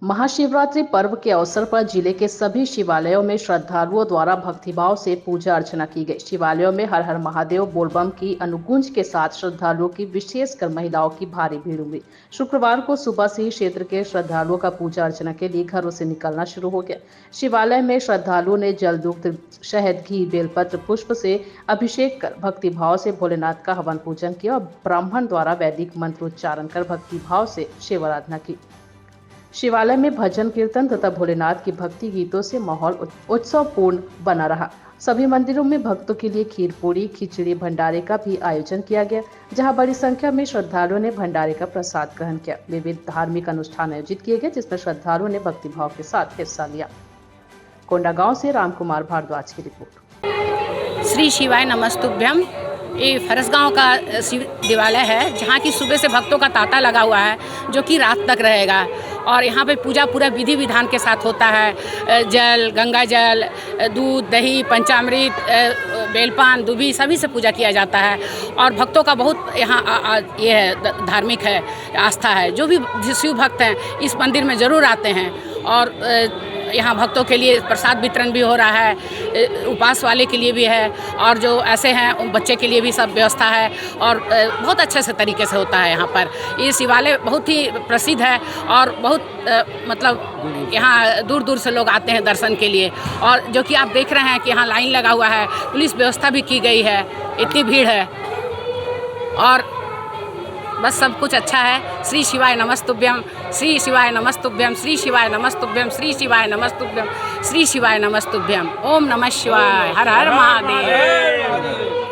महाशिवरात्रि पर्व के अवसर पर जिले के सभी शिवालयों में श्रद्धालुओं द्वारा भक्तिभाव से पूजा अर्चना की गई। शिवालयों में हर हर महादेव बोलबम की अनुगूंज के साथ श्रद्धालुओं की, विशेषकर महिलाओं की भारी भीड़ हुई। शुक्रवार को सुबह से ही क्षेत्र के श्रद्धालुओं का पूजा अर्चना के लिए घरों से निकलना शुरू हो गया। शिवालय में श्रद्धालुओं ने जल, दूध, शहद, घी, बेलपत्र, पुष्प से अभिषेक कर भक्तिभाव से भोलेनाथ का हवन पूजन किया और ब्राह्मण द्वारा वैदिक मंत्रोच्चारण कर भक्तिभाव से शिव आराधना की। शिवालय में भजन कीर्तन तथा भोलेनाथ की भक्ति गीतों से माहौल उत्सवपूर्ण बना रहा। सभी मंदिरों में भक्तों के लिए खीर, पूरी, खिचड़ी, भंडारे का भी आयोजन किया गया, जहां बड़ी संख्या में श्रद्धालुओं ने भंडारे का प्रसाद ग्रहण किया। विविध धार्मिक अनुष्ठान आयोजित किए गए, जिसमें श्रद्धालुओं ने भक्तिभाव के साथ हिस्सा लिया। कोंडागांव से रामकुमार भारद्वाज की रिपोर्ट। श्री शिवाय नमस्तुभ्यम। ये फरसगांव का शिव देवालय है, जहाँ की सुबह से भक्तों का तांता लगा हुआ है, जो कि रात तक रहेगा। और यहाँ पे पूजा पूरा विधि विधान के साथ होता है। जल, गंगा जल, दूध, दही, पंचामृत, बेलपान, दुबी, सभी से पूजा किया जाता है। और भक्तों का बहुत यहाँ ये है, धार्मिक है, आस्था है। जो भी शिव भक्त हैं इस मंदिर में ज़रूर आते हैं। और यहाँ भक्तों के लिए प्रसाद वितरण भी हो रहा है, उपवास वाले के लिए भी है, और जो ऐसे हैं उन बच्चे के लिए भी सब व्यवस्था है। और बहुत अच्छे से तरीके से होता है यहाँ पर। ये शिवालय बहुत ही प्रसिद्ध है और बहुत मतलब यहाँ दूर दूर से लोग आते हैं दर्शन के लिए। और जो कि आप देख रहे हैं कि यहाँ लाइन लगा हुआ है, पुलिस व्यवस्था भी की गई है, इतनी भीड़ है और बस सब कुछ अच्छा है। श्री शिवाय नमस्तुभ्यम, श्री शिवाय नमस्तुभ्यम, श्री शिवाय नमस्तुभ्यम, श्री शिवाय नमस्तुभ्यम, श्री शिवाय नमस्तुभ्यम। ओम नमः शिवाय। हर हर महादेव।